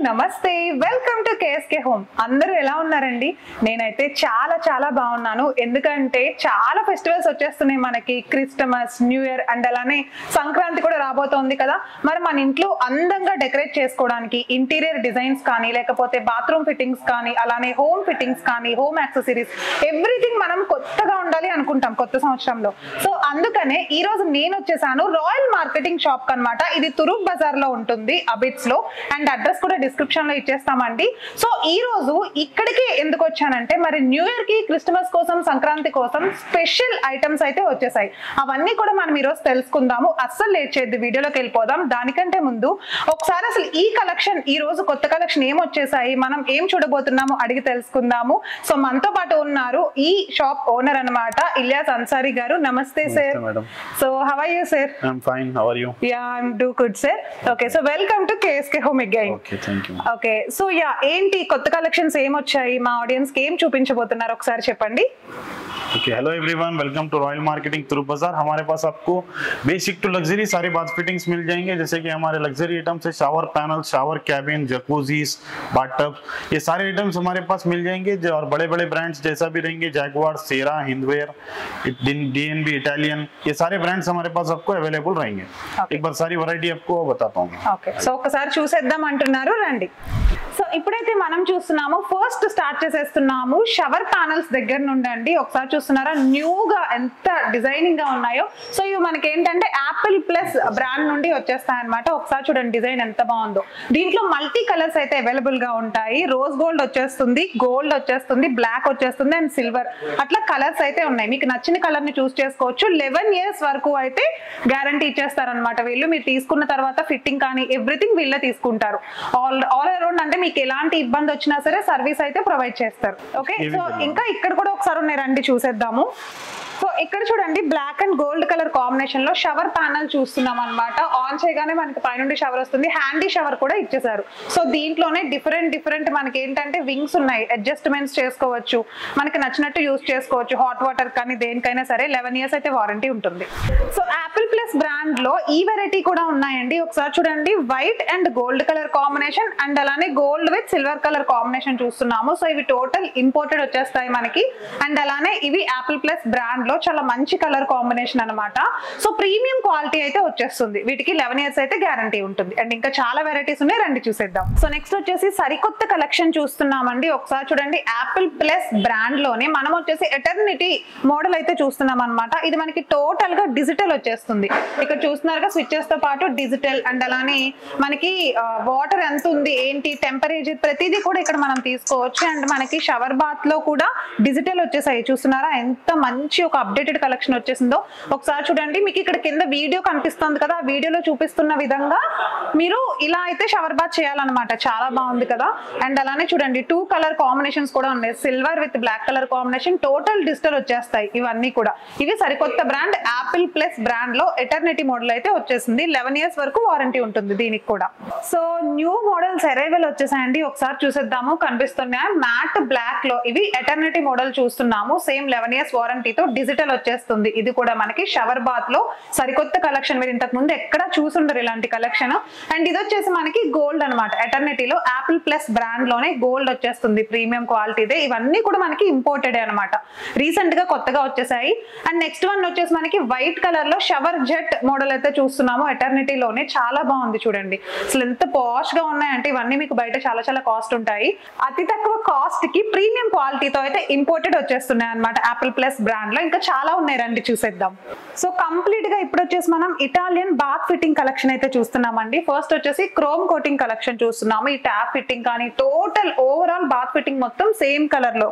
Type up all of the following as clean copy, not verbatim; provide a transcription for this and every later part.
నమస్తే, welcome to KSK home. అందరూ ఎలా ఉన్నారండి? నేనైతే చాలా బాగున్నాను. ఎందుకంటే చాలా ఫెస్టివల్స్ వచ్చేస్తున్నాయి మనకి. క్రిస్టమస్, న్యూ ఇయర్ అండ్ అలానే సంక్రాంతి కూడా రాబోతోంది కదా. మరి మన ఇంట్లో అందంగా డెకరేట్ చేసుకోవడానికి ఇంటీరియర్ డిజైన్స్ కానీ, లేకపోతే బాత్రూమ్ ఫిట్టింగ్స్ కానీ, అలానే హోమ్ ఫిట్టింగ్స్ కానీ, హోమ్ యాక్సెసరీస్, ఎవ్రీథింగ్ మనం కొత్తగా ఉండాలి అనుకుంటాం కొత్త సంవత్సరంలో. సో అందుకనే ఈ రోజు నేను వచ్చేసాను రాయల్ మార్కెటింగ్ షాప్ అన్నమాట. ఇది తురుక్ బజార్ లో ఉంటుంది, అబిట్స్ లో. అండ్ అడ్రస్ కూడా డిస్క్రిప్షన్ లో ఇచ్చేస్తామండి. సో ఈ రోజు ఇక్కడికి ఎందుకు వచ్చానంటే, మరి న్యూ ఇయర్ కి, క్రిస్టమస్ కోసం, సంక్రాంతి కోసం స్పెషల్ ఐటమ్స్ అయితే వచ్చేసాయి. అవన్నీ కూడా మనం ఈ రోజు తెలుసుకుందాము. అస్సలు లేట్ చేయద్దు, వీడియోలోకి వెళ్ళిపోదాం. దానికంటే ముందు ఒకసారి అసలు ఈ కలెక్షన్, ఈ రోజు కొత్త కలెక్షన్ ఏం వచ్చేసాయి, మనం ఏం చూడబోతున్నాము అడిగి తెలుసుకుందాము. సో మనతో పాటు ఉన్నారు ఈ షాప్ ఓనర్ అన్నమాట, ఇలియాస్ అన్సారీ గారు. నమస్తే sir. So how are you sir? I'm fine. How are you? Yeah, I'm do good sir. Okay, so welcome to KSK Home again. Okay, thank you. Okay, so yeah, ఏంటి కొత్త collections ఏం వచ్చాయి, మా audience కి ఏం చూపించబోతున్నారు ఒకసారి చెప్పండి. Okay, hello everyone. Welcome to Royal Marketing तुरुक बाजार. हमारे पास आपको बेसिक टू लग्जरी सारी बाथ फिटिंग्स मिल जाएंगे. जैसे कि हमारे लग्जरी आइटम्स है shower panel, shower cabin, jacuzzis, bathtub, ये सारे आइटम्स हमारे पास मिल जाएंगे. और बड़े ब्रांड्स जैसा भी रहेंगे, जैगुआर, सेरा, हिंदवेयर, डीएनबी, इटालियन, ये सारे ब्रांड्स हमारे पास आपको अवेलेबल रहेंगे. एक बार सारी वैरायटी आपको बताता हूँ. ఓకే, సో ఒకసారి చూసేద్దాం అంటున్నారు, రండి. సో ఇప్పుడైతే మనం చూస్తున్నాము, ఫస్ట్ స్టార్ట్ చేసేస్తున్నాము షవర్ ప్యానల్స్ దగ్గర నుండి అండి. ఒకసారి చూస్తున్నారా న్యూగా ఎంత డిజైనింగ్ గా ఉన్నాయో. సో ఇవి మనకి ఏంటంటే యాపిల్ ప్లస్ బ్రాండ్ నుండి వచ్చేస్తాయి అనమాట. ఒకసారి చూడండి డిజైన్ ఎంత బాగుందో. దీంట్లో మల్టీ కలర్స్ అయితే అవైలబుల్ గా ఉంటాయి. రోజ్ గోల్డ్ వచ్చేస్తుంది, గోల్డ్ వచ్చేస్తుంది, బ్లాక్ వచ్చేస్తుంది అండ్ సిల్వర్, అట్లా కలర్స్ అయితే ఉన్నాయి. మీకు నచ్చిన కలర్ ని చూస్ చేసుకోవచ్చు. 11 years వరకు అయితే గ్యారంటీ ఇచ్చేస్తారనమాట వీళ్ళు. మీరు తీసుకున్న తర్వాత ఫిట్టింగ్ కానీ ఎవ్రీథింగ్ వీళ్ళే తీసుకుంటారు. ఆల్ అరౌండ్ అంటే మీకు ఎలాంటి ఇబ్బంది వచ్చినా సరే సర్వీస్ అయితే ప్రొవైడ్ చేస్తారు. ఓకే, సో ఇంకా ఇక్కడ కూడా ఒకసారి ఉన్నాయి, రండి చూసేద్దాము. సో ఇక్కడ చూడండి black and gold colour combination లో షవర్ ప్యానల్ చూస్తున్నాం అనమాట. ఆన్ చేయగానే మనకి పైనుండి షవర్ వస్తుంది, హ్యాండీ షవర్ కూడా ఇచ్చేసారు. సో దీంట్లోనే డిఫరెంట్ మనకి ఏంటంటే వింగ్స్ ఉన్నాయి, అడ్జస్ట్మెంట్స్ చేసుకోవచ్చు, మనకి నచ్చినట్టు యూస్ చేసుకోవచ్చు. హాట్ వాటర్ కానీ దేనికైనా సరే 11 years అయితే వారంటీ ఉంటుంది. సో యాపిల్ ప్లస్ బ్రాండ్ లో ఈ వెరైటీ కూడా ఉన్నాయండి. ఒకసారి చూడండి, white and gold colour combination and అలానే gold with silver colour combination చూస్తున్నాము. సో ఇవి టోటల్ ఇంపోర్టెడ్ వచ్చేస్తాయి మనకి. అండ్ అలానే ఇవి యాపిల్ ప్లస్ బ్రాండ్ లో చాలా మంచి కలర్ కాంబినేషన్ అన్నమాట. సో ప్రీమియం క్వాలిటీ అయితే వచ్చేస్తుంది. వీటికి 11 years అయితే గ్యారంటీ ఉంటుంది. అండ్ ఇంకా చాలా వెరైటీస్ ఉన్నాయి, రండి చూసేద్దాం. సో నెక్స్ట్ వచ్చేసి సరికొత్త కలెక్షన్ చూస్తున్నామండి. ఒకసారి చూడండి, యాపిల్ ప్లస్ బ్రాండ్ లోనే మనం వచ్చేసి ఎటర్నిటీ మోడల్ అయితే చూస్తున్నాం అనమాట. ఇది మనకి టోటల్ గా డిజిటల్ వచ్చేస్తుంది. ఇక్కడ చూస్తున్నారుగా స్విచెస్ తో పాటు డిజిటల్ అండ్ అలానే మనకి వాటర్ ఎంత ఉంది, ఏంటి టెంపరేచర్, ప్రతిదీ కూడా ఇక్కడ మనం తీసుకోవచ్చు. అండ్ మనకి షవర్ బాత్ లో కూడా డిజిటల్ వచ్చేసాయి. చూస్తున్నారా ఎంత మంచి ఒక అప్డేటెడ్ కలెక్షన్ వచ్చేసిందో. ఒకసారి చూడండి, మీకు ఇక్కడ కింద వీడియో కనిపిస్తుంది కదా, ఆ వీడియోలో చూపిస్తున్న విధంగా మీరు ఇలా అయితే షవర్ బాత్ చేయాలన్నమాట. చాలా బాగుంది కదా. అండ్ అలానే చూడండి 2 కలర్ కాంబినేషన్స్ కూడా ఉన్నాయి, silver with black colour combination, total digital వచ్చేస్తాయి ఇవన్నీ కూడా. ఇవి సరికొత్త బ్రాండ్ యాపిల్ ప్లస్ బ్రాండ్ లో ఎటర్నిటీ మోడల్ అయితే వచ్చేసింది. 11 years వరకు వారంటీ ఉంటుంది దీనికి కూడా. సో న్యూ మోడల్స్ అరైవల్ వచ్చేసాయండి. ఒకసారి చూసేద్దాము, కనిపిస్తున్నాయి మ్యాట్ బ్లాక్ లో. ఇవి ఎటర్నిటీ మోడల్ చూస్తున్నాము. సేమ్ 11 years వారంటీతో డిజిటల్ వచ్చేస్తుంది. ఇది కూడా మనకి షవర్ బాత్ లో సరికొత్త కలెక్షన్. మీరు ఇంతకు ముందు ఎక్కడ చూసుండరు ఇలాంటి కలెక్షన్. అండ్ ఇది వచ్చేసి మనకి గోల్డ్ అనమాట. ఎటర్నిటీలో యాపిల్ ప్లస్ బ్రాండ్ లోనే గోల్డ్ వచ్చేస్తుంది, ప్రీమియం క్వాలిటీదే. ఇవన్నీ కూడా మనకి ఇంపోర్టెడ్ అనమాట, రీసెంట్ గా కొత్తగా వచ్చేసాయి. అండ్ నెక్స్ట్ వన్ వచ్చేసి మనకి వైట్ కలర్ లో షవర్ జెట్ మోడల్ అయితే చూస్తున్నాము ఎటర్నిటీలోనే. చాలా బాగుంది చూడండి, అసలు ఎంత పాష్ గా ఉన్నాయంటే ఇవన్నీ మీకు బయట చాలా కాస్ట్ ఉంటాయి. అతి తక్కువ కాస్ట్ కి ప్రీమియం క్వాలిటీతో అయితే ఇంపోర్టెడ్ వచ్చేస్తున్నాయి అనమాట యాపిల్ ప్లస్ బ్రాండ్ లో. ఇంకా చాలా ఉన్నాయి, రండి చూసేద్దాం. సో కంప్లీట్ గా ఇప్పుడు వచ్చేసి మనం ఇటాలియన్ బాత్ ఫిట్టింగ్ కలెక్షన్ అయితే చూస్తున్నామండి. ఫస్ట్ వచ్చేసి క్రోమ్ కోటింగ్ కలెక్షన్ చూస్తున్నాము. ఈ ట్యాప్ ఫిట్టింగ్ కానీ టోటల్ ఓవరాల్ బాత్ ఫిట్టింగ్ మొత్తం సేమ్ కలర్ లో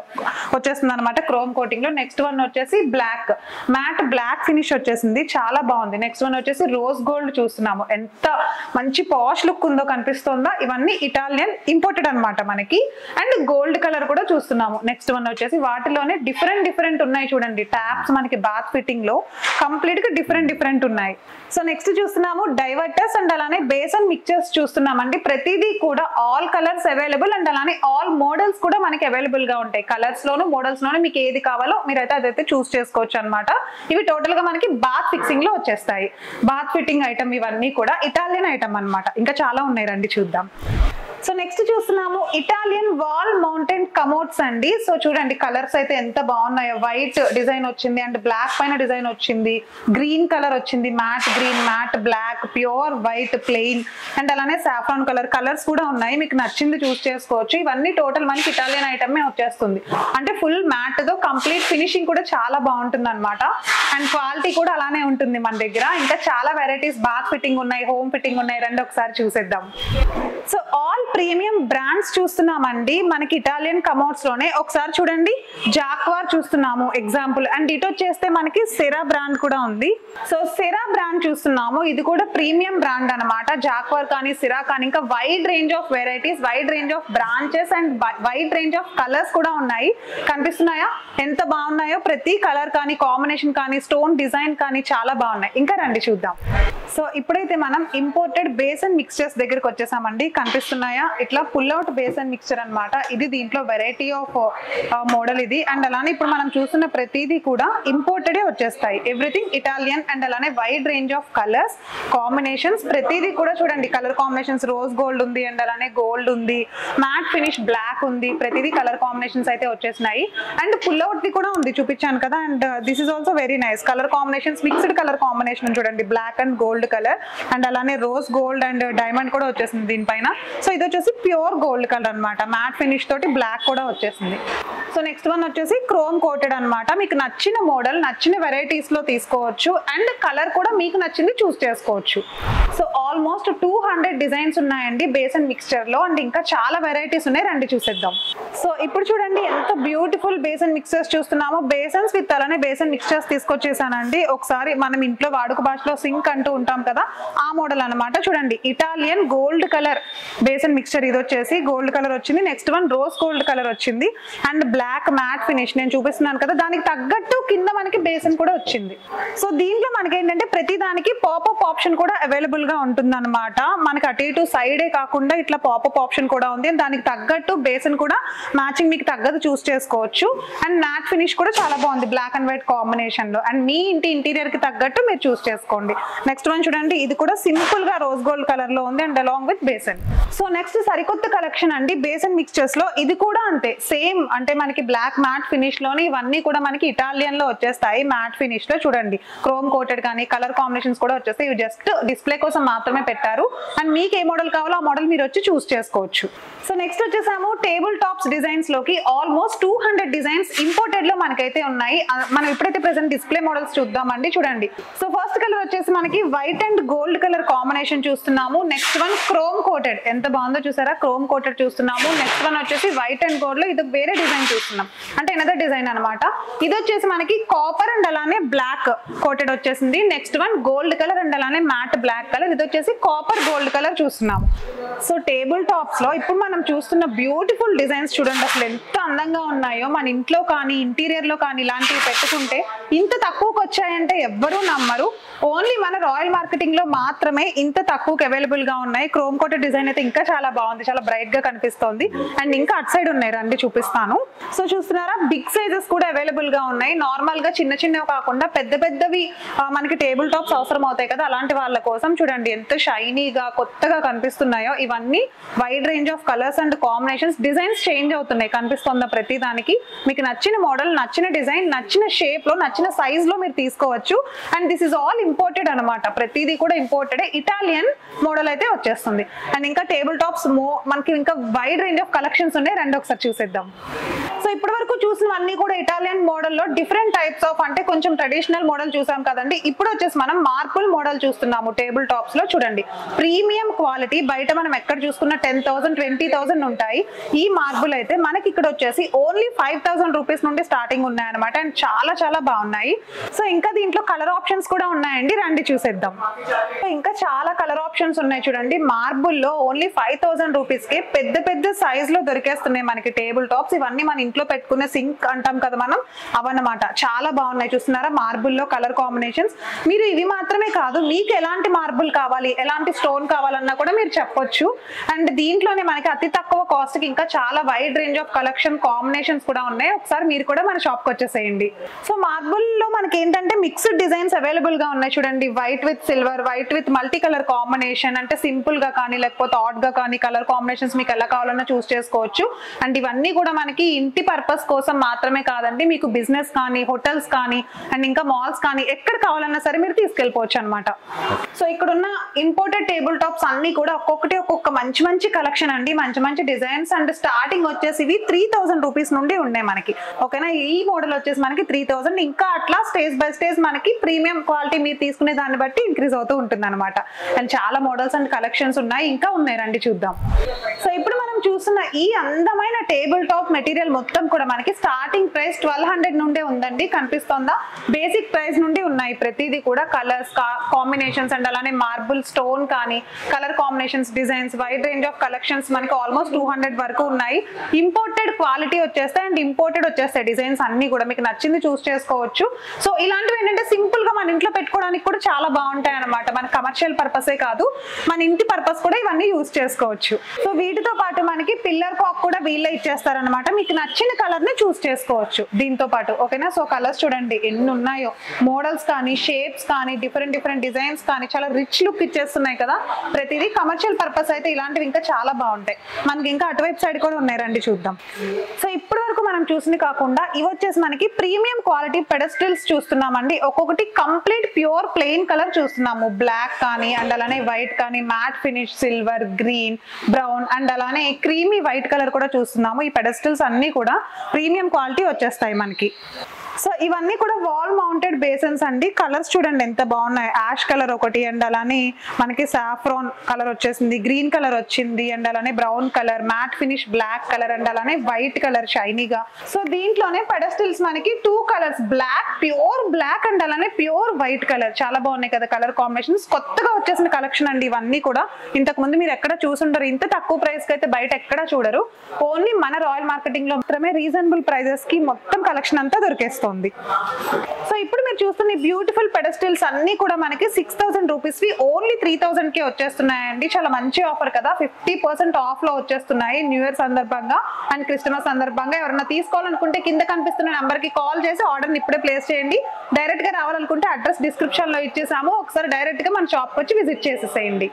వచ్చేస్తుంది అనమాట, క్రోమ్ కోటింగ్ లో. నెక్స్ట్ వన్ వచ్చేసి బ్లాక్ మ్యాట్ బ్లాక్ ఫినిష్ వచ్చేసింది, చాలా బాగుంది. నెక్స్ట్ వన్ వచ్చేసి రోజ్ గోల్డ్ చూస్తున్నాము, ఎంత మంచి పాష్ లుక్ ఉందో కనిపిస్తుందా. ఇవన్నీ ఇటాలియన్ ఇంపోర్టెడ్ అనమాట మనకి. అండ్ గోల్డ్ కలర్ కూడా చూస్తున్నాము. నెక్స్ట్ వన్ వచ్చేసి వాటిలోనే డిఫరెంట్ ఉన్నాయి చూడండి. ట్యాప్స్ మనకి బాత్ ఫిట్టింగ్ లో కంప్లీట్ గా డిఫరెంట్ ఉన్నాయి. సో నెక్స్ట్ చూస్తున్నాము డైవర్టర్స్ అండ్ అలానే బేసన్ మిక్చర్స్ చూస్తున్నామండి. ప్రతిదీ కూడా ఆల్ కలర్స్ అవైలబుల్ అండ్ అలానే ఆల్ మోడల్స్ కూడా మనకి అవైలబుల్ గా ఉంటాయి. కలర్స్ లోను మోడల్స్ లోను మీకు ఏది కావాలో మీరైతే అదైతే చూస్ చేసుకోవచ్చు అనమాట. ఇవి టోటల్ గా మనకి బాత్ ఫిక్సింగ్ లో వచ్చేస్తాయి. బాత్ ఫిట్టింగ్ ఐటమ్ ఇవన్నీ కూడా ఇటాలియన్ ఐటమ్ అనమాట. ఇంకా చాలా ఉన్నాయి, రండి చూద్దాం. సో నెక్స్ట్ చూస్తున్నాము ఇటాలియన్ వాల్ మౌంటెడ్ కమోడ్స్ అండి. సో చూడండి కలర్స్ అయితే ఎంత బాగున్నాయో. వైట్ డిజైన్ వచ్చింది అండ్ బ్లాక్ పైన డిజైన్ వచ్చింది, గ్రీన్ కలర్ వచ్చింది, matt green, matt black, pure white, plain and అలానే సాఫ్రాన్ కలర్స్ కూడా ఉన్నాయి. మీకు నచ్చింది చూస్ చేసుకోవచ్చు. ఇవన్నీ టోటల్ మనకి ఇటాలియన్ ఐటమే వచ్చేస్తుంది. అంటే ఫుల్ మ్యాట్ తో కంప్లీట్ ఫినిషింగ్ కూడా చాలా బాగుంటుంది అనమాట. అండ్ క్వాలిటీ కూడా అలానే ఉంటుంది మన దగ్గర. ఇంకా చాలా వెరైటీస్ బాత్ ఫిట్టింగ్ ఉన్నాయి, హోమ్ ఫిట్టింగ్ ఉన్నాయి. రండి ఒకసారి చూసేద్దాం. సో ఆల్ ప్రీమియం బ్రాండ్స్ చూస్తున్నామండి మనకి ఇటాలియన్ కమోడ్స్ లోనే. ఒకసారి చూడండి, జాక్వార్ చూస్తున్నాము ఎగ్జాంపుల్. అండ్ ఇటు వచ్చేస్తే మనకి సెరా బ్రాండ్ కూడా ఉంది. సో సెరా బ్రాండ్ చూస్తున్నాము, ఇది కూడా ప్రీమియం బ్రాండ్ అనమాట. జాక్వార్ కానీ సెరా కానీ ఇంకా wide range of varieties, wide range of branches and wide range of colours కూడా ఉన్నాయి. కనిపిస్తున్నాయా ఎంత బాగున్నాయో? ప్రతి కలర్ కానీ కాంబినేషన్ కానీ స్టోన్ డిజైన్ కానీ చాలా బాగున్నాయి. ఇంకా రండి చూద్దాం. సో ఇప్పుడైతే మనం ఇంపోర్టెడ్ బేసన్ మిక్స్చర్స్ దగ్గరికి వచ్చేసామండి. కనిపిస్తున్నాయా? ఇట్లా పుల్ అవుట్ బేసన్ మిక్స్చర్ అనమాట. ఇది దీంట్లో వెరైటీ ఆఫ్ మోడల్ ఇది. అండ్ అలానే ఇప్పుడు మనం చూస్తున్న ప్రతిదీ కూడా ఇంపోర్టెడే వచ్చేస్తాయి. Everything Italian. అండ్ అలానే wide range of colours combinations. ప్రతిదీ కూడా చూడండి కలర్ కాంబినేషన్స్. రోజ్ గోల్డ్ ఉంది అండ్ అలానే గోల్డ్ ఉంది, మ్యాట్ ఫినిష్ బ్లాక్ ఉంది. ప్రతిదీ కలర్ కాంబినేషన్స్ అయితే వచ్చేసినాయి. అండ్ పుల్ అవుట్ ది కూడా ఉంది, చూపించాను కదా. And this is also very nice. Colour combinations, mixed colour combination చూడండి, black and gold colour and అలానే రోజ్ గోల్డ్ అండ్ డైమండ్ కూడా వచ్చేసింది దీనిపైన. సో ఇది వచ్చేసి ప్యూర్ గోల్డ్ కలర్ అనమాట. మ్యాట్ ఫినిష్ తోటి బ్లాక్ కూడా వచ్చేసింది. సో నెక్స్ట్ వన్ వచ్చేసి క్రోమ్ కోటెడ్ అనమాట. మీకు నచ్చిన మోడల్ నచ్చిన వెరైటీస్ లో తీసుకోవచ్చు అండ్ కలర్ కూడా మీకు నచ్చింది చూస్ చేసుకోవచ్చు. సో ఆల్మోస్ట్ 200 డిజైన్స్ ఉన్నాయండి బేసన్ మిక్స్చర్ లో. అండ్ ఇంకా చాలా వెరైటీస్ ఉన్నాయి, రండి చూసేద్దాం. సో ఇప్పుడు చూడండి ఎంత బ్యూటిఫుల్ బేసన్ మిక్స్చర్స్ చూస్తున్నామో. బేసన్స్ విత్ అలానే బేసన్ మిక్స్చర్స్ తీసుకొచ్చేసానండి. ఒకసారి మనం ఇంట్లో వాడుక భాషలో సింక్ అంటూ ఉంటాం కదా, ఆ మోడల్ అనమాట. చూడండి Italian gold colour basin mixture. ఇది వచ్చేసి గోల్డ్ కలర్ వచ్చింది. Next one rose gold colour వచ్చింది అండ్ బ్లాక్ మ్యాట్ ఫినిష్ నేను చూపిస్తున్నాను కదా, దానికి తగ్గట్టు కింద మనకి బేసన్ కూడా వచ్చింది. సో దీంట్లో మనకి ఏంటంటే ప్రతి దానికి పాపప్ ఆప్షన్ కూడా అవైలబుల్ గా ఉంటుంది అనమాట. మనకి అటు ఇటు సైడే కాకుండా ఇట్లా పాపప్ ఆప్షన్ కూడా ఉంది. దానికి తగ్గట్టు బేసన్ కూడా మ్యాచింగ్ మీకు తగ్గట్టు చూస్ చేసుకోవచ్చు. అండ్ మ్యాట్ ఫినిష్ కూడా చాలా బాగుంది బ్లాక్ అండ్ వైట్ కాంబినేషన్ లో. అండ్ మీ ఇంటి ఇంటీరియర్ కి తగ్గట్టు మీరు చూస్ చేసుకోండి. నెక్స్ట్ వన్ చూడండి, ఇది కూడా సింపుల్ గా రోజ్ గోల్డ్ కలర్ లో ఉంది and along with basin. So next సరికొత్త కలెక్షన్ అండి బేసన్ మిక్స్చర్స్ లో. ఇది కూడా అంతే సేమ్, అంటే మనకి బ్లాక్ మ్యాట్ ఫినిష్ లోని ఇవన్నీ కూడా మనకి ఇటాలియన్ లో వచ్చేస్తాయి. మ్యాట్ ఫినిష్ లో చూడండి క్రోమ్ కోటెడ్ కానీ కలర్ కాంబినేషన్స్ కూడా వచ్చేస్తాయి. ఇవి జస్ట్ డిస్ప్లే కోసం మాత్రమే పెట్టారు. అండ్ మీకు ఏ మోడల్ కావాలో ఆ మోడల్ మీరు వచ్చి చూస్ చేసుకోవచ్చు. సో నెక్స్ట్ వచ్చేసాము టేబుల్ టాప్స్ డిజైన్స్ లోకి. ఆల్మోస్ట్ 200 డిజైన్స్ ఇంపోర్టెడ్ లో మనకైతే ఉన్నాయి. మనం ఇప్పుడైతే ప్రెసెంట్ డిస్ప్లే మోడల్స్ చూద్దామండి. చూడండి, సో ఫస్ట్ కలర్ వచ్చేసి మనకి white and gold colour combination చూస్తున్నాము. నెక్స్ట్ వన్ క్రోమ్ కోటెడ్, ఎంత బాగుందో చూసారా, క్రోమ్ కోటెడ్ చూస్తున్నాము. నెక్స్ట్ వన్ వచ్చేసి వైట్ అండ్ గోల్డ్ లో ఇది వేరే డిజైన్ చూస్తున్నాం, అంటే ఎనదర్ డిజైన్ అనమాట. ఇది వచ్చేసి మనకి కాపర్ అండ్ అలానే బ్లాక్ కోటెడ్ వచ్చేసింది. Next one gold colour and అలానే మ్యాట్ బ్లాక్ కలర్. ఇది వచ్చేసి కాపర్ గోల్డ్ కలర్ చూస్తున్నాము. సో టేబుల్ టాప్స్ లో ఇప్పుడు మనం చూస్తున్న బ్యూటిఫుల్ డిజైన్స్ చూడండి, అసలు ఎంత అందంగా ఉన్నాయో. మన ఇంట్లో కానీ ఇంటీరియర్ లో కానీ ఇలాంటివి పెట్టుకుంటే ఇంత తక్కువకి వచ్చాయంటే ఎవ్వరూ నమ్మరు. ఓన్లీ మన రాయల్ మార్కెటింగ్ లో మాత్రమే ఇంత తక్కువకి అవైలబుల్ గా ఉన్నాయి. క్రోమ్ కోటెడ్ డిజైన్ అయితే ఇంకా చాలా బాగుంది, చాలా బ్రైట్ గా కనిపిస్తోంది. అండ్ ఇంకా అటు సైడ్ ఉన్నాయి, రండి చూపిస్తాను. సో చూస్తున్నారా, బిగ్ సైజెస్ కూడా అవైలబుల్ గా ఉన్నాయి. నార్మల్ గా చిన్న చిన్నవి కాకుండా పెద్ద పెద్దవి మనకి టేబుల్ టాప్స్ అవసరం అవుతాయి కదా, అలాంటి వాళ్ళ కోసం చూడండి ఎంత షైనీగా కొత్తగా కనిపిస్తున్నాయో. ఇవన్నీ wide range of colours and combinations, designs change అవుతున్నాయి. కనిపిస్తుందా ప్రతి దానికి? మీకు నచ్చిన మోడల్, నచ్చిన డిజైన్, నచ్చిన షేప్ లో, నచ్చిన సైజ్ లో మీరు తీసుకోవచ్చు. And this is all imported అనమాట. ప్రతిదీ కూడా ఇంపోర్టెడ్. ఇటాలియన్ మోడల్ అయితే వచ్చేస్తుంది. అండ్ ఇంకా టేబుల్ టాప్స్ మనకి ఇంకా వైడ్ రేంజ్ ఆఫ్ కలెక్షన్స్ ఉన్నాయి, రండి ఒకసారి చూసేద్దాం. సో ఇప్పటి వరకు చూసినవన్నీ కూడా ఇటాలియన్ మోడల్లో డిఫరెంట్ టైప్స్ ఆఫ్, అంటే కొంచెం ట్రెడిషనల్ మోడల్ చూసాం కదండి. ఇప్పుడు వచ్చేసి మనం మార్బుల్ మోడల్ చూస్తున్నాము టేబుల్ టాప్స్ లో. చూడండి ప్రీమియం క్వాలిటీ, బయట మనం ఎక్కడ చూసుకున్న 10,000 20,000 ఉంటాయి. ఈ మార్బుల్ అయితే మనకి ఇక్కడ వచ్చేసి ఓన్లీ 5,000 రూపీస్ నుండి స్టార్టింగ్ ఉన్నాయి అనమాట. అండ్ చాలా చాలా బాగున్నాయి. సో ఇంకా దీంట్లో కలర్ ఆప్షన్స్ కూడా ఉన్నాయండి, రండి చూసేద్దాం. ఇంకా చాలా కలర్ ఆప్షన్స్ ఉన్నాయి చూడండి. మార్బుల్ లో ఓన్లీ 5,000 రూపీస్ కి పెద్ద పెద్ద సైజ్ లో దొరికేస్తున్నాయి మనకి టేబుల్ టాప్స్. ఇవన్నీ మన ఇంట్లో పెట్టుకునే సింక్ అంటాం కదా మనం, అవన్నమాట. చాలా బాగున్నాయి చూస్తున్నారా, మార్బుల్లో కలర్ కాంబినేషన్స్. మీరు ఇవి మాత్రమే కాదు, మీకు ఎలాంటి మార్బుల్ కావాలి, ఎలాంటి స్టోన్ కావాలన్నా కూడా మీరు చెప్పొచ్చు. అండ్ దీంట్లోనే మనకి అతి తక్కువ కాస్ట్ కి ఇంకా చాలా wide range of collection combinations కూడా ఉన్నాయి. ఒకసారి మీరు కూడా మన షాప్ కి వచ్చేసేయండి. సో మార్బుల్ లో మనకి ఏంటంటే మిక్స్డ్ డిజైన్స్ అవైలబుల్ గా ఉన్నాయి చూడండి. White with silver, white with multi colour combination, అంటే సింపుల్ గా కానీ లేకపోతే ఆడ్ గా కానీ కలర్ కాంబినేషన్స్ మీకు ఎలా కావాలన్నా చూస్ చేసుకోవచ్చు. అండ్ ఇవన్నీ కూడా మనకి ఇంటి పర్పస్ కోసం మాత్రమే కాదండి, మీకు బిజినెస్ కానీ హోటల్స్ కానీ అండ్ ఇంకా మాల్స్ కానీ ఎక్కడ కావాలన్నా సరే మీరు తీసుకెళ్ళిపోవచ్చు అనమాట. సో ఇక్కడ ఉన్న ఇంపోర్టెడ్ టేబుల్ టాప్స్ అన్ని కూడా ఒక్కొక్క మంచి మంచి కలెక్షన్ అండి, మంచి మంచి డిజైన్స్. అండ్ స్టార్టింగ్ వచ్చేసి ఇవి 3000 రూపీస్ నుండి ఉన్నాయి మనకి, ఓకేనా. ఈ మోడల్ వచ్చేసి మనకి 3000, ఇంకా అట్లా స్టేజ్ బై స్టేజ్ మనకి ప్రీమియం క్వాలిటీ మీరు తీసుకునే దాన్ని బట్టి ఇంక్రీజ్ అవుతూ ఉంటుంది అనమాట. అండ్ చాలా మోడల్స్ అండ్ కలెక్షన్స్ ఉన్నాయి, ఇంకా ఉన్నాయి, రండి చూద్దాం. సో ఇప్పుడు మనం చూస్తున్న ఈ అందమైన టేబుల్ టాప్ మెటీరియల్ మొత్తం కూడా మనకి స్టార్టింగ్ ప్రైస్ 1200 నుండే ఉందండి, కనిపిస్తుందా. బేసిక్ ప్రైస్ నుండి ఉన్నాయి ప్రతిదీ కూడా. కలర్స్ కాంబినేషన్స్ అండ్ అలానే మార్బుల్ స్టోన్ కానీ colour combinations, designs, wide range of collections మనకి ఆల్మోస్ట్ 200 వరకు ఉన్నాయి. ఇంపోర్టెడ్ క్వాలిటీ వచ్చేస్తాయి అండ్ ఇంపోర్టెడ్ వచ్చేస్తాయి డిజైన్స్ అన్ని కూడా, మీకు నచ్చింది చూస్ చేసుకోవచ్చు. సో ఇలాంటివి ఏంటంటే సింపుల్ గా మన ఇంట్లో పెట్టుకోవడానికి కూడా చాలా బాగుంటాయి అనమాట. మన కమర్షియల్ పర్పసే కాదు, మన ఇంటి పర్పస్ కూడా ఇవన్నీ యూజ్ చేసుకోవచ్చు. సో వీటితో పాటు మనకి పిల్లర్ కాక్ కూడా వీళ్ళే ఇచ్చేస్తారనమాట, మీకు నచ్చిన కలర్ ని చూస్ చేసుకోవచ్చు దీంతో పాటు, ఓకేనా. సో కలర్స్ చూడండి ఎన్ని ఉన్నాయో, మోడల్స్ కానీ షేప్స్ కానీ డిఫరెంట్ డిజైన్స్ కానీ చాలా రిచ్ లుక్ ఇచ్చేస్తున్నాయి కదా ప్రతిదీ. కమర్షియల్ పర్పస్ అయితే ఇలాంటివి ఇంకా చాలా బాగుంటాయి. మనకి ఇంకా అటువైపు సైడ్ కూడా ఉన్నాయి, రండి చూద్దాం. సో ఇప్పటి వరకు మనం చూసింది కాకుండా ఇవి వచ్చేసి మనకి ప్రీమియం క్వాలిటీ పెడస్టల్స్ చూస్తున్నామండి. ఒక్కొక్కటి కంప్లీట్ ప్యూర్ ప్లెయిన్ కలర్ చూస్తున్నాము, బ్లాక్ కానీ అండ్ అలానే వైట్ కానీ, matt finish, silver, green, brown and అలానే క్రీమీ వైట్ కలర్ కూడా చూస్తున్నాము. ఈ పెడస్టల్స్ అన్ని కూడా ప్రీమియం క్వాలిటీ వచ్చేస్తాయి మనకి. సో ఇవన్నీ కూడా వాల్ మౌంటెడ్ బేసన్స్ అండి. కలర్స్ చూడండి ఎంత బాగున్నాయి, యాష్ కలర్ ఒకటి అండ్ అలానే మనకి సాఫ్రాన్ కలర్ వచ్చేసింది, గ్రీన్ కలర్ వచ్చింది అండ్ అలానే brown colour, matt finish black colour and అలానే వైట్ కలర్ షైనీగా. సో దీంట్లోనే పెడస్టిల్స్ మనకి 2 colours, black, pure black and అలానే ప్యూర్ వైట్ కలర్, చాలా బాగున్నాయి కదా కలర్ కాంబినేషన్స్. కొత్తగా వచ్చేసిన కలెక్షన్ అండి ఇవన్నీ కూడా. ఇంతకు ముందు మీరు ఎక్కడ చూసుంటారు, ఇంత తక్కువ ప్రైస్ కి అయితే బయట ఎక్కడ చూడరు. ఓన్లీ మన రాయల్ మార్కెటింగ్ లో మాత్రమే రీజనబుల్ ప్రైజెస్ కి మొత్తం కలెక్షన్ అంతా దొరికేస్తుంది. సో ఇప్పుడు మీరు చూస్తున్న బ్యూటిఫుల్ పెడస్టిల్స్ అన్ని కూడా మనకి 6000 రూపీస్ వి ఓన్లీ 3000 కి వచ్చేస్తున్నాయండి. చాలా మంచి ఆఫర్ కదా, 50% ఆఫ్ లో వచ్చేస్తున్నాయి న్యూ ఇయర్ సందర్భంగా అండ్ క్రిస్మస్ సందర్భంగా. ఎవరైనా తీసుకోవాలనుకుంటే కింద కనిపిస్తున్న నెంబర్ కి కాల్ చేసి ఆర్డర్ ని ఇప్పుడే ప్లేస్ చేయండి. డైరెక్ట్ గా రావాలనుకుంటే అడ్రస్ డిస్క్రిప్షన్ లో ఇచ్చేసాము, ఒకసారి డైరెక్ట్ గా మన షాప్ వచ్చి విజిట్ చేసేసేయండి.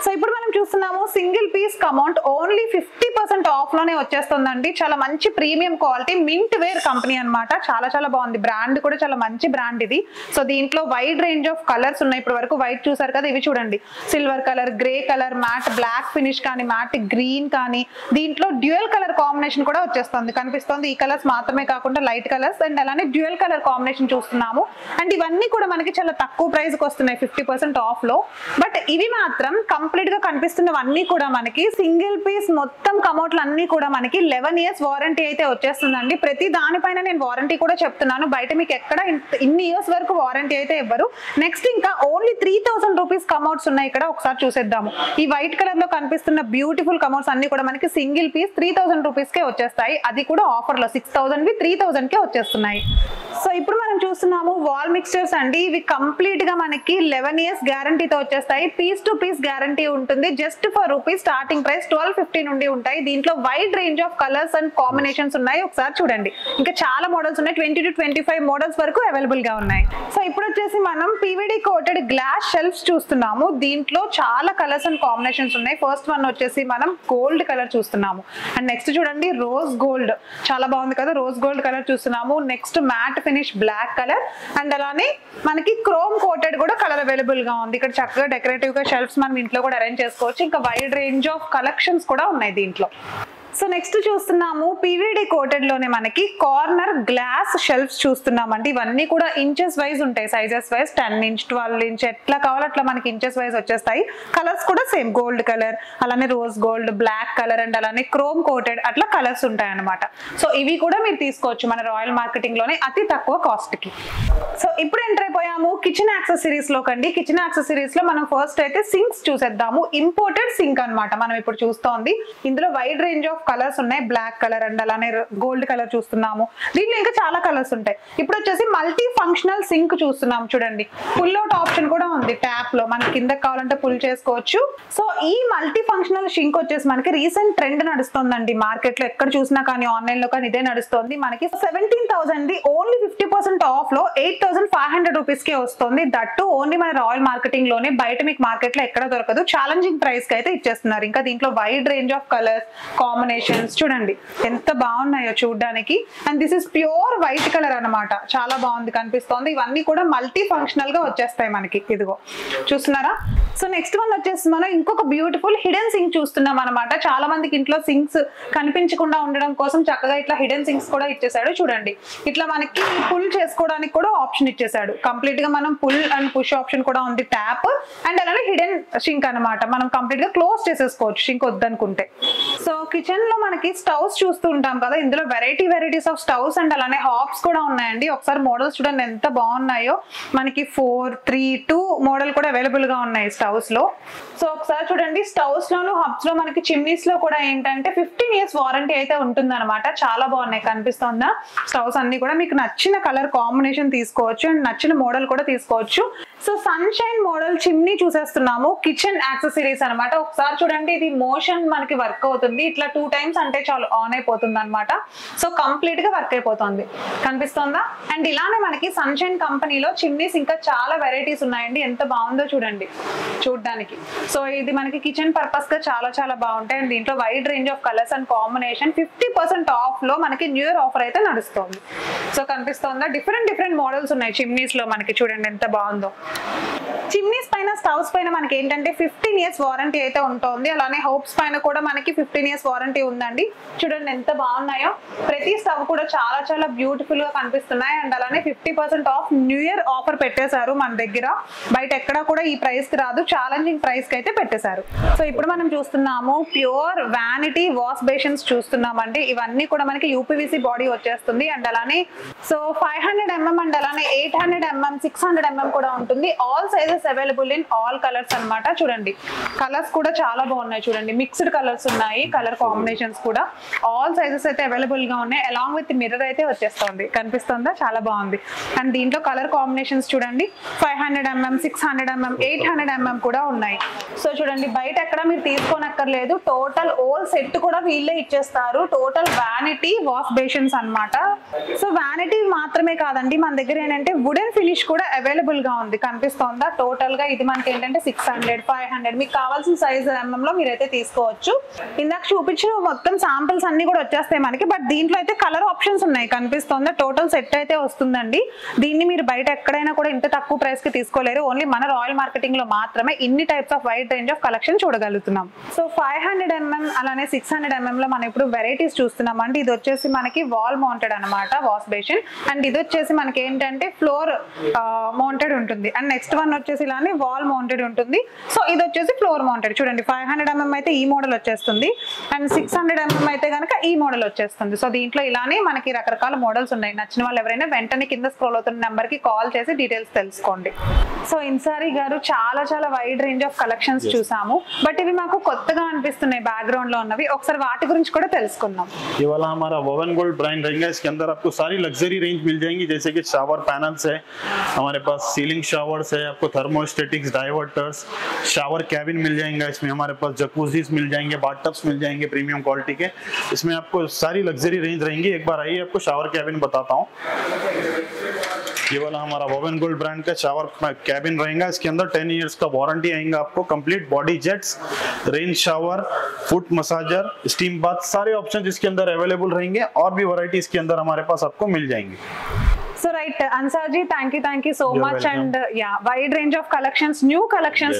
సో ఇప్పుడు మనం చూస్తున్నాము single piece commode only 50% off లోనే వచ్చేస్తుందండి. చాలా మంచి premium quality mint ware company అన్నమాట. చాలా బాగుంది, బ్రాండ్ కూడా చాలా మంచి బ్రాండ్ ఇది. సో దీంట్లో వైడ్ రేంజ్ ఆఫ్ కలర్స్ ఉన్నాయి. ఇప్పుడు వరకు వైట్ చూసారు కదా, ఇవి చూడండి silver colour, grey colour, matt black finish కానీ, మ్యాట్ గ్రీన్ కానీ, దీంట్లో డ్యూయల్ కలర్ కాంబినేషన్ కూడా వచ్చేస్తుంది, కనిపిస్తుంది. ఈ కలర్స్ మాత్రమే కాకుండా లైట్ కలర్స్ అండ్ అలానే డ్యూయల్ కలర్ కాంబినేషన్ చూస్తున్నాము. అండ్ ఇవన్నీ కూడా మనకి చాలా తక్కువ ప్రైస్ కి వస్తున్నాయి 50% ఆఫ్ లో. బట్ ఇవి మాత్రం కంప్లీట్ గా కనిపిస్తున్నవన్నీ కూడా మనకి సింగిల్ పీస్ మొత్తం కమోట్లు అన్ని కూడా మనకి 11 years వారంటీ అయితే వచ్చేస్తుందండి. ప్రతి దానిపైన నేను వారంటీ కూడా చెప్తున్నాను, బయట మీకు ఎక్కడ ఇన్ని ఇయర్స్ వరకు వారంటీ అయితే ఇవ్వరు. నెక్స్ట్ ఇంకా ఓన్లీ 3000 రూపీస్ కమోట్స్ ఉన్నాయి ఇక్కడ, ఒకసారి చూసేద్దాము. ఈ వైట్ కలర్ లో కనిపిస్తున్న బ్యూటిఫుల్ కమోట్స్ అన్ని కూడా మనకి సింగిల్ పీస్ 3000 రూపీస్ కే వచ్చేస్తాయి, అది కూడా ఆఫర్ లో 6000 వి 3000 కే వచ్చేస్తున్నాయి. సో ఇప్పుడు మనం చూస్తున్నాము వాల్ మిక్స్చర్స్ అండి. ఇవి కంప్లీట్ గా మనకి 11 years గ్యారంటీతో వచ్చేస్తాయి. పీస్ టు పీస్ గ్యారంటీ ఉంటుంది. Just for rupees starting price 1250 నుండి ఉంటాయి. దీంట్లో wide range of colours and combinations ఉన్నాయి, ఒకసారి చూడండి. ఇంకా చాలా మోడల్స్ ఉన్నాయి, 20 to 25 మోడల్స్ వరకు అవైలబుల్ గా ఉన్నాయి. సో ఇప్పుడు వచ్చేసి మనం పీవీడీ కోటెడ్ గ్లాస్ షెల్ఫ్స్ చూస్తున్నాము. దీంట్లో చాలా కలర్స్ అండ్ కాంబినేషన్స్ ఉన్నాయి. ఫస్ట్ వన్ వచ్చేసి మనం గోల్డ్ కలర్ చూస్తున్నాము అండ్ నెక్స్ట్ చూడండి రోజ్ గోల్డ్, చాలా బాగుంది కదా, రోజ్ గోల్డ్ కలర్ చూస్తున్నాము. Next matt finish black colour and అలానే మనకి క్రోమ్ కోటెడ్ కూడా కలర్ అవైలబుల్ గా ఉంది. ఇక్కడ చక్కగా డెకరేటివ్ గా షెల్ఫ్స్ మనం ఇంట్లో కూడా అరేంజ్ చేసుకోవచ్చు. ఇంకా వైడ్ రేంజ్ ఆఫ్ కలెక్షన్స్ కూడా ఉన్నాయి దీంట్లో. సో నెక్స్ట్ చూస్తున్నాము పీవీడీ కోటెడ్ లోనే మనకి కార్నర్ గ్లాస్ షెల్ఫ్స్ చూస్తున్నామండి. ఇవన్నీ కూడా ఇంచెస్ వైజ్ ఉంటాయి, సైజెస్ వైజ్ 10 inch 12 inch ఎట్లా కావాలో అట్లా మనకి ఇంచెస్ వైజ్ వచ్చేస్తాయి. కలర్స్ కూడా సేమ్ గోల్డ్ కలర్, అలానే rose gold, black colour and అలానే క్రోమ్ కోటెడ్ అట్లా కలర్స్ ఉంటాయి అనమాట. సో ఇవి కూడా మీరు తీసుకోవచ్చు మన రాయల్ మార్కెటింగ్ లోనే అతి తక్కువ కాస్ట్ కి. సో ఇప్పుడు ఎంటర్ అయిపోయాము కిచెన్ యాక్సెసరీస్ లో కండి. కిచెన్ యాక్సెసరీస్ లో మనం ఫస్ట్ అయితే సింక్స్ చూసేద్దాము. ఇంపోర్టెడ్ సింక్ అన్నమాట మనం ఇప్పుడు చూస్తోంది. ఇందులో వైడ్ రేంజ్ ఆఫ్ కలర్స్ ఉన్నాయి, బ్లాక్ కలర్ అండ్ అలానే గోల్డ్ కలర్ చూస్తున్నాము. దీంట్లో ఇంకా చాలా కలర్స్ ఉంటాయి. ఇప్పుడు వచ్చేసి మల్టీ ఫంక్షనల్ సింక్ చూస్తున్నాం చూడండి. పుల్ అవుట్ ఆప్షన్ కూడా ఉంది ట్యాప్ లో, మనకి కింద కావాలంటే పుల్ చేసుకోవచ్చు. సో ఈ మల్టీ ఫంక్షనల్ సింక్ వచ్చేసి మనకి రీసెంట్ ట్రెండ్ నడుస్తుందండి మార్కెట్ లో, ఎక్కడ చూసినా కానీ ఆన్లైన్ లో కానీ ఇదే నడుస్తుంది. మనకి 17,000 ఓన్లీ 50% ఆఫ్ లో 8,500 రూపీస్ కే వస్తుంది. దట్టు ఓన్లీ మన రాయల్ మార్కెటింగ్ లోనే, బయట మీకు మార్కెట్ లో ఎక్కడ దొరకదు. ఛాలెంజింగ్ ప్రైస్ కి అయితే ఇచ్చేస్తున్నారు. ఇంకా దీంట్లో wide range of colours combinations చూడండి ఎంత బాగున్నాయో చూడడానికి. And this is pure white colour అన్నమాట, చాలా బాగుంది కనిపిస్తోంది. ఇవన్నీ కూడా మల్టీ ఫంక్షనల్ గా వచ్చేస్తాయి మనకి, ఇదిగో చూస్తున్నారా. సో నెక్స్ట్ వన్ వచ్చేసి మనం ఇంకొక బ్యూటిఫుల్ హిడెన్ సింక్ చూస్తున్నాం అనమాట. చాలా మందికి ఇంట్లో సింక్స్ కనిపించకుండా ఉండడం కోసం చక్కగా ఇట్లా హిడెన్ సింక్స్ కూడా ఇచ్చేసాడు చూడండి. ఇట్లా మనకి పుల్ చేసుకోవడానికి కూడా ఆప్షన్ ఇచ్చేసాడు. కంప్లీట్ గా మనం పుల్ అండ్ పుష్ ఆప్షన్ కూడా ఉంది, ట్యాప్ అండ్ అలానే హిడెన్ సింక్ అనమాట. మనం కంప్లీట్ గా క్లోజ్ చేసేసుకోవచ్చు సింక్ వద్దనుకుంటే. సో కిచెన్ లో మనకి స్టవ్స్ చూస్తూ ఉంటాం కదా, ఇందులో వెరైటీస్ ఆఫ్ స్టవ్స్ అండ్ అలానే హాబ్స్ కూడా ఉన్నాయండి. ఒకసారి మోడల్స్ చూడండి ఎంత బాగున్నాయో. మనకి 4, 3, 2 మోడల్ కూడా అవైలబుల్ గా ఉన్నాయి స్టవ్స్ లో. సో ఒకసారి చూడండి, స్టవ్స్ లోను హబ్స్ లో మనకి చిమ్నీస్ లో కూడా ఏంటంటే 15 years వారంటీ అయితే ఉంటుంది అనమాట. చాలా బాగున్నాయి కనిపిస్తుందా. స్టవ్స్ అన్ని కూడా మీకు నచ్చిన కలర్ కాంబినేషన్ తీసుకోవచ్చు అండ్ నచ్చిన మోడల్ కూడా తీసుకోవచ్చు. సో సన్షైన్ మోడల్ చిమ్నీ చూసేస్తున్నాము, కిచెన్ యాక్సెసరీస్ అనమాట. ఒకసారి చూడండి, ఇది మోషన్ మనకి వర్క్ అవుతుంది. ఇట్లా 2 times అంటే చాలు ఆన్ అయిపోతుంది అనమాట. సో కంప్లీట్ గా వర్క్ అయిపోతుంది కనిపిస్తుందా. అండ్ ఇలానే మనకి సన్షైన్ కంపెనీలో చిమ్నీస్ ఇంకా చాలా వెరైటీస్ ఉన్నాయండి. ఎంత బాగుందో చూడండి చూడడానికి. సో ఇది మనకి కిచెన్ పర్పస్ గా చాలా బాగుంటాయి. అండ్ దీంట్లో wide range of colours and combination 50% of లో మనకి న్యూ ఇయర్ ఆఫర్ అయితే నడుస్తుంది. సో కనిపిస్తుందా, డిఫరెంట్ మోడల్స్ ఉన్నాయి చిమ్నీస్ లో మనకి. చూడండి ఎంత బాగుందో. చిమ్నీస్ పైన స్టవ్స్ పైన మనకి ఏంటంటే 15 years వారంటీ అయితే ఉంటుంది. అలానే హోప్స్ పైన కూడా మనకి 15 years వారంటీ ఉందండి. చూడండి ఎంత బాగున్నాయో. ప్రతి స్టవ్ కూడా చాలా బ్యూటిఫుల్ గా కనిపిస్తున్నాయి. అండ్ అలానే 50% ఆఫ్ న్యూ ఇయర్ ఆఫర్ పెట్టేశారు మన దగ్గర. బయట ఎక్కడా కూడా ఈ ప్రైస్ కి రాదు, ఛాలెంజింగ్ ప్రైస్ కి అయితే పెట్టేశారు. సో ఇప్పుడు మనం చూస్తున్నాము ప్యూర్ వ్యానిటీ వాష్ బేషన్స్ చూస్తున్నామండి. ఇవన్నీ కూడా మనకి యూపీవీసీ బాడీ వచ్చేస్తుంది. అండ్ అలానే సో 500 mm అండ్ అలానే 800 mm 600 mm కూడా ఉంటుంది. All sizes available in all colours అన్నమాట. చూడండి కలర్స్ కూడా చాలా బాగున్నాయి. చూడండి మిక్స్డ్ కలర్స్ ఉన్నాయి, కలర్ కాంబినేషన్స్ కూడా ఆల్ సైజెస్ అయితే అవైలబుల్ గా ఉన్నాయి. అలాంగ్ విత్ మిర్రర్ అయితే వచ్చేస్తుంది కనిపిస్తుందా, చాలా బాగుంది. అండ్ దీంట్లో కలర్ కాంబినేషన్స్ చూడండి 500 mm 600 mm 800 mm కూడా ఉన్నాయి. సో చూడండి బయట ఎక్కడ మీరు తీసుకోనక్కర్లేదు, టోటల్ ఓల్ సెట్ కూడా వీళ్ళే ఇచ్చేస్తారు. టోటల్ వ్యానిటీ వాష్ బేషన్స్ అన్నమాట. సో వ్యానిటీ మాత్రమే కాదండి, మన దగ్గర ఏంటంటే వుడెన్ ఫినిష్ కూడా అవైలబుల్ గా ఉంది కనిపిస్తోందా. టోటల్ గా ఇది మనకి ఏంటంటే 600 500 మీకు కావాల్సిన సైజ్ mm లో మీరైతే తీసుకోవచ్చు. ఇందాక చూపించిన మొత్తం శాంపిల్స్ అన్ని కూడా వచ్చేస్తాయి మనకి. బట్ దీంట్లో అయితే కలర్ ఆప్షన్స్ ఉన్నాయి కనిపిస్తోందా. టోటల్ సెట్ అయితే వస్తుందండి. దీన్ని మీరు బయట ఎక్కడైనా కూడా ఇంత తక్కువ ప్రైస్ కి తీసుకోలేరు. ఓన్లీ మన రాయల్ మార్కెటింగ్ లో మాత్రమే ఇన్ని types of wide range of collection చూడగలుగుతున్నాం. సో 500 mm అలానే 600 mm లో మనం ఇప్పుడు వెరైటీస్ చూస్తున్నాం అండి. ఇది వచ్చేసి మనకి వాల్ మౌంటెడ్ అనమాట వాష్ బేసిన్. అండ్ ఇది వచ్చేసి మనకి ఏంటంటే ఫ్లోర్ మౌంటెడ్ ఉంటుంది. అండ్ నెక్స్ట్ వన్ వచ్చేసి ఇలానే వాల్ మౌంటెడ్ ఉంటుంది. సో ఇది వచ్చేసి ఫ్లోర్ మౌంటెడ్. చూడండి 500 mm అయితే ఈ మోడల్ వచ్చేస్తుంది. అండ్ 600 mm అయితే కనుక ఈ మోడల్ వచ్చేస్తుంది. సో దీంట్లో ఇలానే మనకి రకరకాల మోడల్స్ ఉన్నాయి. నచ్చిన వాళ్ళు ఎవరైనా వెంటనే కింద స్క్రోల్ అవుతున్న నెంబర్ కి కాల్ చేసి డీటెయిల్స్ తెలుసుకోండి. సో ఇన్సారీ గారు చాలా వైడ్ రేంజ్ ఆఫ్ కలెక్షన్స్ చూసాము. బట్ ఇవి మాకు కొత్తగా అనిపిస్తున్నాయి బ్యాక్గ్రౌంड లో ఉన్నవి. ఒకసారి వాటి గురించి కూడా తెలుసుకుందాం. ये वाला हमारा वोवन गोल्ड ब्रांड रहेगा. इसके अंदर आपको सारी लग्जरी रेंज मिल जाएंगी, जैसे कि शावर पैनल्स है हमारे पास, सीलिंग शावर्स है, आपको थर्मोस्टेटिक्स, डाइवर्टर्स, शावर कैबिन मिल जाएगा. इसमें हमारे पास जकूजीज मिल जाएंगे, बाथटब्स मिल जाएंगे प्रीमियम क्वालिटी के. इसमें आपको सारी लग्जरी रेंज रहेंगी. एक बार आइए आपको शावर कैबिन बताता हूँ. ये वाला हमारा वोवन गोल्ड ब्रांड का शावर कैबिन रहेगा. इसके अंदर 10 years का वारंटी आएगा आपको. Complete body jets, rain shower, foot massager, steam bath, सारे ऑप्शन इसके अंदर अवेलेबल रहेंगे. और भी वैरायटी इसके अंदर हमारे पास आपको मिल जाएंगी. So right Ansar ji, thank you so much. And wide range of collections, new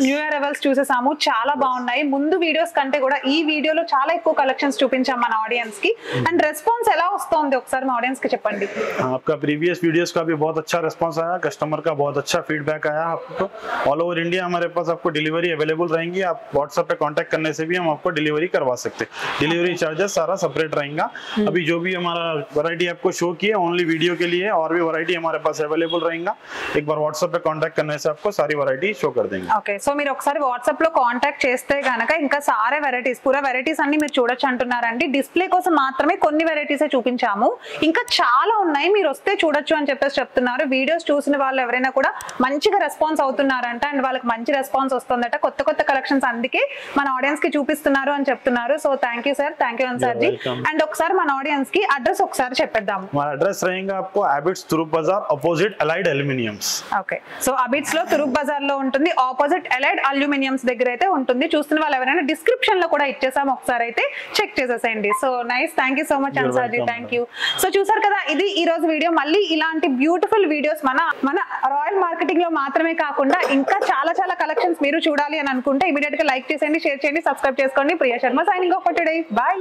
year arrivals చూసేసాము, చాలా బాగున్నాయి. ముందు వీడియోస్ కంటే కూడా ఈ వీడియోలో చాలా ఎక్కువ కలెక్షన్స్ చూపించాం మన ఆడియన్స్ కి. అండ్ రెస్పాన్స్ ఎలా వస్తుంది ఒకసారి మా ఆడియన్స్ కి చెప్పండి. आपका प्रीवियस वीडियोस का भी बहुत अच्छा रिस्पांस आया, कस्टमर का बहुत अच्छा फीडबैक आया. आपको ऑल ओवर इंडिया हमारे पास आपको डिलीवरी अवेलेबल रहेंगी. आप व्हाट्सएप पे कांटेक्ट करने से भी हम आपको डिलीवरी करवा सकते हैं. डिलीवरी चार्जेस सारा सेपरेट रहेगा. अभी जो भी हमारा वैरायटी आपको शो की है ओनली वीडियो के लिए, और भी वैरायटी हमारे पास अवेलेबल रहेगा। एक बार व्हाट्सएप पे कांटेक्ट करने से आपको सारी वैरायटी शो कर देंगे। ఓకే, సో మీరు ఒకసారి వాట్సాప్ లో కాంటాక్ట్ చేస్తే గనక ఇంకా సారే వెరైటీస్ పూరా వెరైటీస్ అన్ని మీరు చూడొచ్చు అంటున్నారండి. డిస్ప్లే కోసం మాత్రమే కొన్ని వెరైటీసే చూపించాము, ఇంకా చాలా ఉన్నాయి, మీరు వస్తే చూడొచ్చు అని చెప్పేసి చెప్తున్నారు. వీడియోస్ చూసిన వాళ్ళు ఎవరైనా కూడా మంచిగా రెస్పాన్స్ అవుతున్నారంట అండ్ వాళ్ళకి మంచి రెస్పాన్స్ వస్తుందట. కొత్త కొత్త కలెక్షన్స్ అందుకే మన ఆడియన్స్ కి చూపిస్తున్నారు అని చెప్తున్నారు. So thank you sir, thank you Ansar ji. And ఒకసారి మన ఆడియన్స్ కి అడ్రస్ ఒకసారి చెప్పేద్దాం. हमारा एड्रेस रहेगा आपको Abids Turup Bazar opposite allied aluminiums. Okay, so Abids లో తురుప్ బజార్ లో ఉంటుంది, ఆపోజిట్ ఎలైడ్ అల్యూమినియంస్ దగ్గర అయితే ఉంటుంది. చూస్తున్న వాళ్ళు ఎవరైనా డిస్క్రిప్షన్ లో కూడా ఇచ్చేసాము, ఒకసారి అయితే చెక్ చేసేసేయండి. So nice, thank you so much Ansar ji, thank you. So చూసారు కదా, ఇది ఈ రోజు వీడియో. మళ్ళీ ఇలాంటి బ్యూటిఫుల్ వీడియోస్ మన రాయల్ మార్కెటింగ్ లో మాత్రమే కాకుండా ఇంకా చాలా చాలా కలెక్షన్స్ మీరు చూడాలి అని అనుకుంటే ఇమీడియట్ గా లైక్ చేసేయండి, షేర్ చేయండి, సబ్స్క్రైబ్ చేసుకోండి. Priya Sharma signing off for today, by.